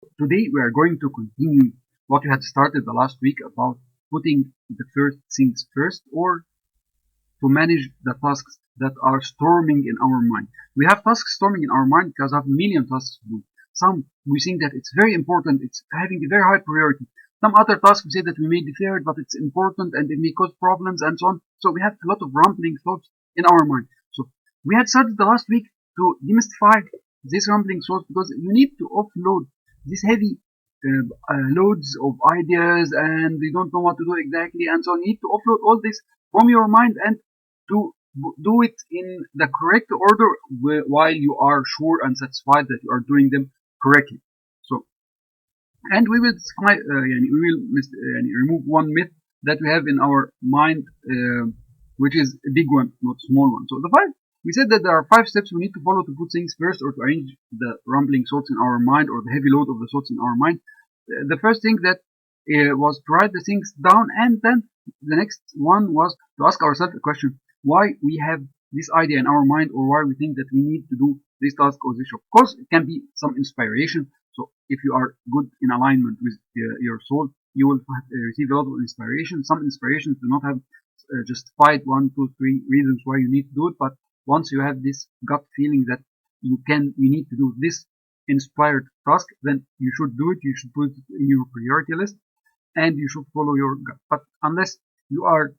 Today we are going to continue what we had started the last week about putting the first things first, or to manage the tasks that are storming in our mind. We have tasks storming in our mind because we have a million tasks to do. Some we think that it's very important, it's having a very high priority. Some other tasks we say that we may defer it, but it's important and it may cause problems and so on. So we have a lot of rambling thoughts in our mind. So we had started the last week to demystify this rambling thoughts, because you need to offload these heavy loads of ideas and you don't know what to do exactly, and so you need to offload all this from your mind and to do it in the correct order while you are sure and satisfied that you are doing them correctly. So, and we will remove one myth that we have in our mind, which is a big one, not a small one. So we said that there are 5 steps we need to follow to put things first, or to arrange the rumbling thoughts in our mind, or the heavy load of the thoughts in our mind. The first thing that was to write the things down, and then the next one was to ask ourselves a question: why we have this idea in our mind, or why we think that we need to do this task or this job. Of course, it can be some inspiration. So if you are good in alignment with your soul, you will receive a lot of inspiration. Some inspirations do not have justified 1, 2, 3 reasons why you need to do it, but once you have this gut feeling that you need to do this inspired task, then you should do it. You should put it in your priority list, and you should follow your gut. But unless you are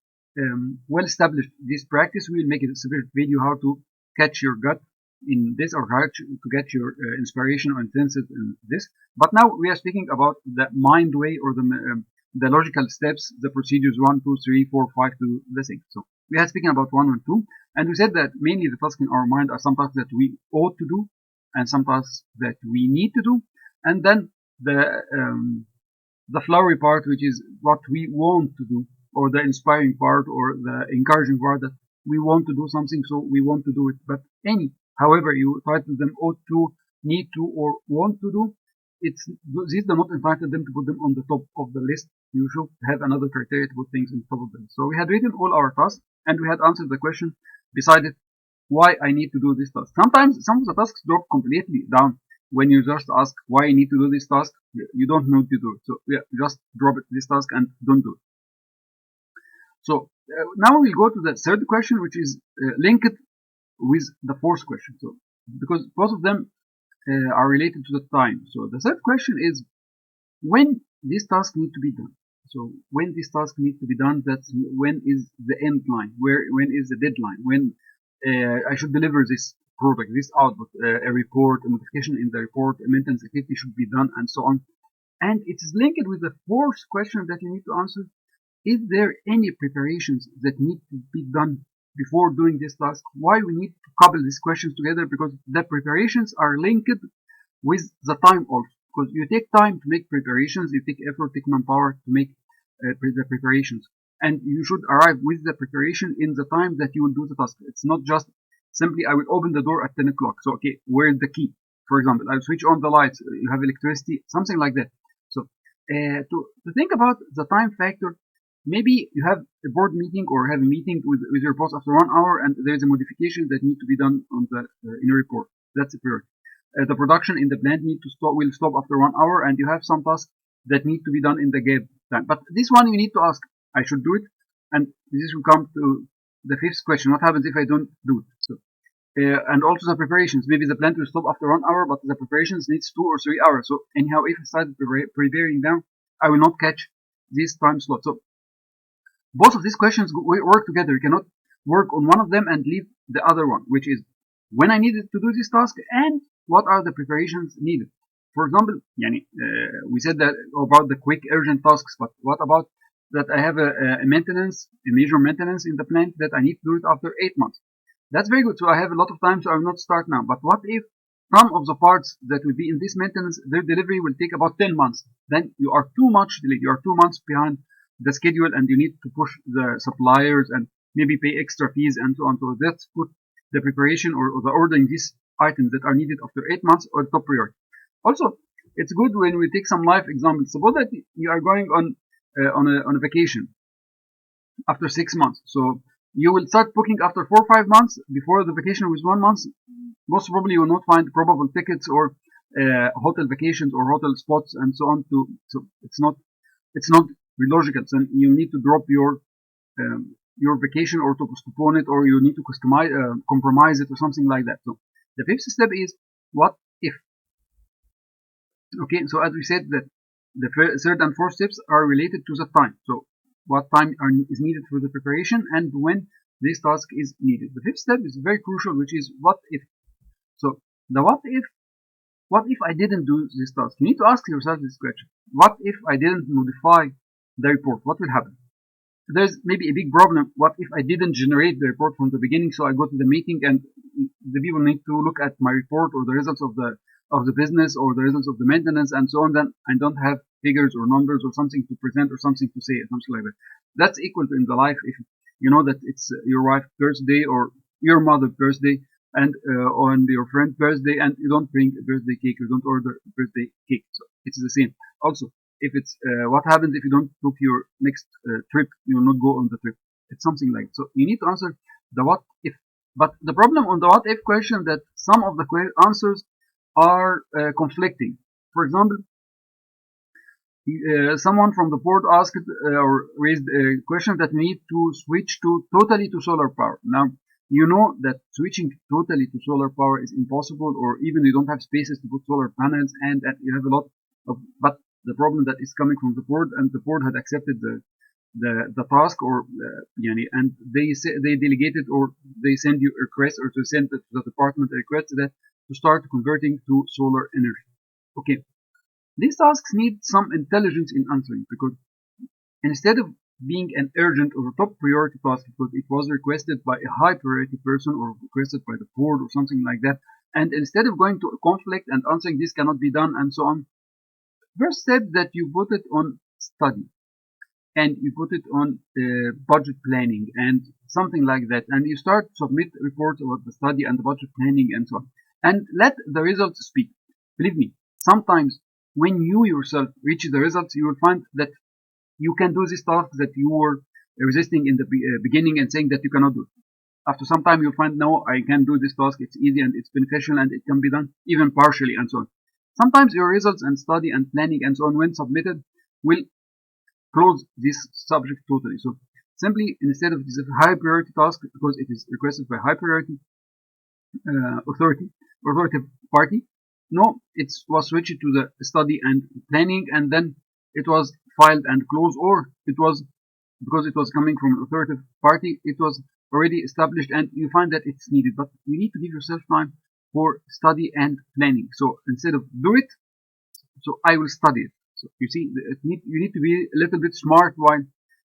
well established this practice, we will make a separate video how to catch your gut in this, or how to get your inspiration or intensive in this. But now we are speaking about the mind way, or the logical steps, the procedures 1, 2, 3, 4, 5 to the thing. So we are speaking about 1 and 2, and we said that mainly the tasks in our mind are some tasks that we ought to do, and some tasks that we need to do, and then the flowery part, which is what we want to do, or the inspiring part, or the encouraging part, that we want to do something, so we want to do it. But however you title them, ought to, need to, or want to do, these do not entitle them to put them on the top of the list. You should have another criteria to put things on top of them. So we had written all our tasks, and we had answered the question, decided why I need to do this task. Sometimes some of the tasks drop completely down when you just ask why you need to do this task. You don't know to do it. So yeah, just drop this task and don't do it. So now we go to the third question, which is linked with the fourth question. So because both of them are related to the time. So the third question is when this task need to be done. So when this task needs to be done, that's when is the end line? When is the deadline? When I should deliver this product, this output, a report, a modification in the report, a maintenance activity should be done, and so on. And it is linked with the fourth question that you need to answer. Is there any preparations that need to be done before doing this task? Why we need to couple these questions together? Because the preparations are linked with the time also. Because you take time to make preparations, you take effort, take manpower to make the preparations. And you should arrive with the preparation in the time that you will do the task. It's not just simply, I will open the door at 10 o'clock. So, okay, where's the key? For example, I'll switch on the lights. You have electricity, something like that. So, to think about the time factor, maybe you have a board meeting or have a meeting with your boss after 1 hour, and there is a modification that needs to be done on the in a report. That's a priority. The production in the plant will stop after 1 hour, and you have some tasks that need to be done in the gap time. But this one you need to ask, I should do it, and this will come to the fifth question: what happens if I don't do it? So, and also the preparations. Maybe the plant will stop after 1 hour, but the preparations needs 2 or 3 hours. So anyhow, if I start preparing now, I will not catch this time slot. So both of these questions work together. You cannot work on one of them and leave the other one, which is when I needed to do this task and what are the preparations needed. For example, we said that about the quick urgent tasks, but what about that I have a maintenance, a major maintenance in the plant that I need to do it after 8 months? That's very good. So I have a lot of time, so I will not start now. But what if some of the parts that will be in this maintenance, their delivery will take about 10 months? Then you are too much delayed. You are 2 months behind the schedule, and you need to push the suppliers and maybe pay extra fees and so on. So let's put the preparation or the ordering these items that are needed after 8 months or top priority. Also, it's good when we take some live examples. Suppose that you are going on a vacation after 6 months. So you will start booking after 4 or 5 months. Before the vacation was 1 month, most probably you will not find probable tickets or hotel vacations or hotel spots and so on. So it's not logical. So you need to drop your vacation or to postpone it, or you need to compromise it or something like that. So the fifth step is what if. Okay, so as we said that the third and fourth steps are related to the time. So what time is needed for the preparation and when this task is needed. The fifth step is very crucial, which is what if. So the what if I didn't do this task? You need to ask yourself this question. What if I didn't modify the report? What will happen? There's maybe a big problem. What if I didn't generate the report from the beginning? So I go to the meeting and the people need to look at my report or the results of the business or the results of the maintenance and so on. Then I don't have figures or numbers or something to present or something to say or something like that. That's equal to in the life if you know that it's your wife's birthday or your mother's birthday and on your friend's birthday and you don't bring a birthday cake, you don't order a birthday cake. So it's the same. Also, if it's what happens if you don't book your next trip, you will not go on the trip. It's something like so. You need to answer the what if. But the problem on the what if question that some of the answers are conflicting. For example, someone from the board asked or raised a question that we need to switch totally to solar power. Now, you know that switching totally to solar power is impossible, or even you don't have spaces to put solar panels, and you have a lot of. But the problem that is coming from the board, and the board had accepted the task, or and they delegated or they send you a request or to send to the department a request that to start converting to solar energy. Okay, these tasks need some intelligence in answering because instead of being an urgent or a top priority task because it was requested by a high priority person or requested by the board or something like that, and instead of going to a conflict and answering this cannot be done and so on, first step that you put it on study and you put it on budget planning and something like that, and you start to submit reports about the study and the budget planning and so on, and let the results speak. Believe me, sometimes when you yourself reach the results, you will find that you can do this task that you were resisting in the beginning and saying that you cannot do. After some time, you'll find, no, I can do this task. It's easy and it's beneficial and it can be done even partially and so on. Sometimes your results and study and planning and so on, when submitted, will close this subject totally. So simply, instead of this high priority task, because it is requested by high priority authoritative party, no, it was switched to the study and planning, and then it was filed and closed, or it was because it was coming from an authoritative party, it was already established, and you find that it's needed. But you need to give yourself time for study and planning. So instead of do it, so I will study it. So you see, you need to be a little bit smart while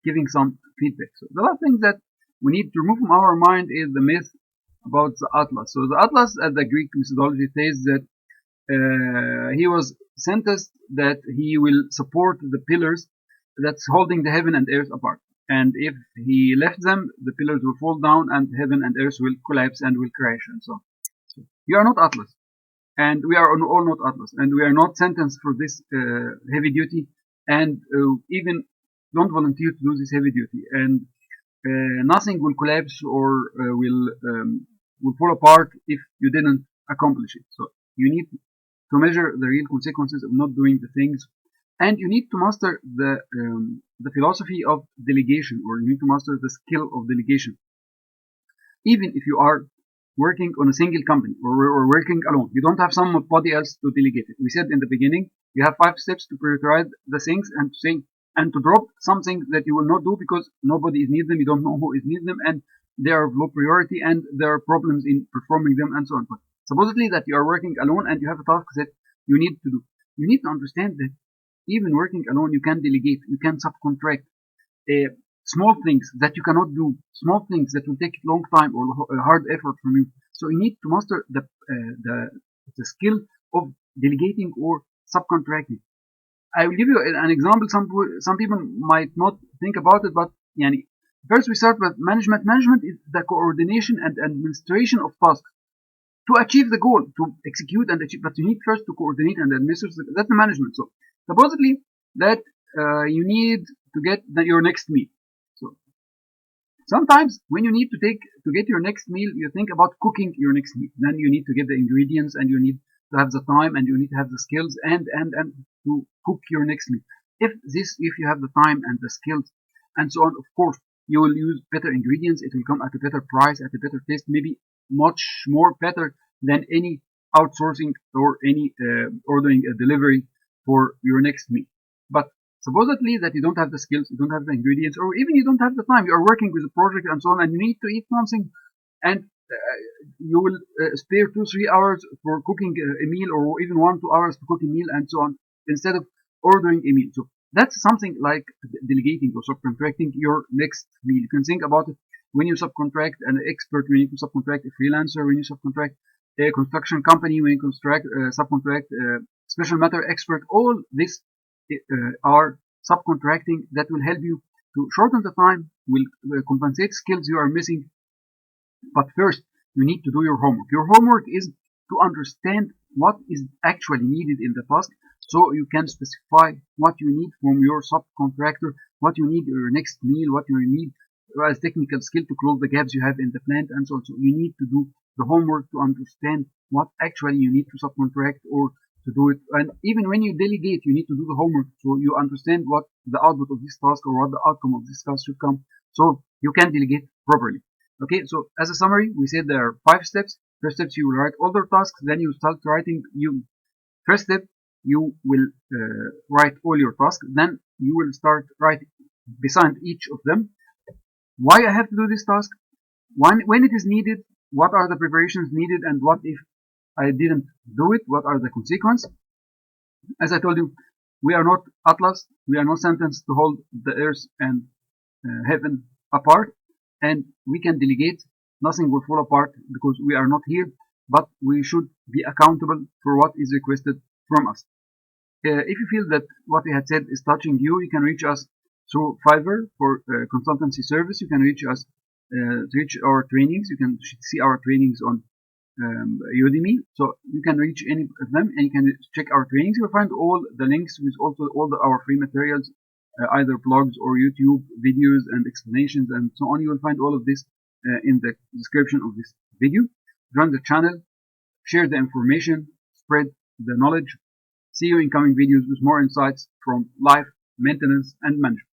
giving some feedback. So the last thing that we need to remove from our mind is the myth about the Atlas. So the Atlas, at the Greek methodology, says that he was sentenced that he will support the pillars that's holding the heaven and earth apart. And if he left them, the pillars will fall down and heaven and earth will collapse and will crash and so on. So you are not Atlas. And we are all not Atlas. And we are not sentenced for this heavy duty. And even don't volunteer to do this heavy duty. And nothing will collapse or will fall apart if you didn't accomplish it. So you need to measure the real consequences of not doing the things, and you need to master the philosophy of delegation, or you need to master the skill of delegation. Even if you are working on a single company or working alone, you don't have somebody else to delegate it. We said in the beginning, you have 5 steps to prioritize the things and to say and to drop something that you will not do because nobody is need them, you don't know who is need them, and they are of low priority and there are problems in performing them and so on. But supposedly that you are working alone and you have a task that you need to do. You need to understand that even working alone, you can delegate, you can subcontract small things that you cannot do, small things that will take a long time or hard effort from you. So you need to master the skill of delegating or subcontracting. I will give you an example. Some people might not think about it, but first we start with management. Management is the coordination and administration of tasks to achieve the goal, to execute and achieve. But you need first to coordinate and administer. That's the management. So supposedly that you need to get your next meal. So sometimes when you need to get your next meal, you think about cooking your next meal. Then you need to get the ingredients and you need to have the time, and you need to have the skills, and to cook your next meal. If you have the time and the skills and so on, of course, you will use better ingredients. It will come at a better price, at a better taste, maybe much more better than any outsourcing or any ordering a delivery for your next meal. But supposedly that you don't have the skills, you don't have the ingredients, or even you don't have the time. You are working with a project and so on, and you need to eat something, and you will spare 2-3 hours for cooking a meal, or even 1-2 hours to cook a meal, and so on, instead of ordering a meal. So that's something like delegating or subcontracting your next meal. You can think about it when you subcontract an expert, when you subcontract a freelancer, when you subcontract a construction company, when you subcontract a special matter expert. All this are subcontracting that will help you to shorten the time, will compensate skills you are missing. But first, you need to do your homework. Your homework is to understand what is actually needed in the task, so you can specify what you need from your subcontractor, what you need your next meal, what you need as technical skill to close the gaps you have in the plant, and so on. So you need to do the homework to understand what actually you need to subcontract or to do it. And even when you delegate, you need to do the homework so you understand what the output of this task or what the outcome of this task should come, so you can delegate properly. Okay, so as a summary, we said there are 5 steps. First steps, you will write all the tasks, then you start writing. First step, you will write all your tasks, then you will start writing beside each of them why I have to do this task, when it is needed, what are the preparations needed, and what if I didn't do it, what are the consequences. As I told you, we are not Atlas, we are not sentenced to hold the earth and heaven apart, and we can delegate. Nothing will fall apart because we are not here, but we should be accountable for what is requested from us. If you feel that what we had said is touching you, you can reach us through Fiverr for consultancy service. You can reach us to reach our trainings. You can see our trainings on Udemy. So you can reach any of them and you can check our trainings. You'll find all the links with also all our free materials, either blogs or YouTube videos and explanations and so on. You will find all of this in the description of this video. Join the channel, share the information, spread the knowledge. See you in coming videos with more insights from life, maintenance, and management.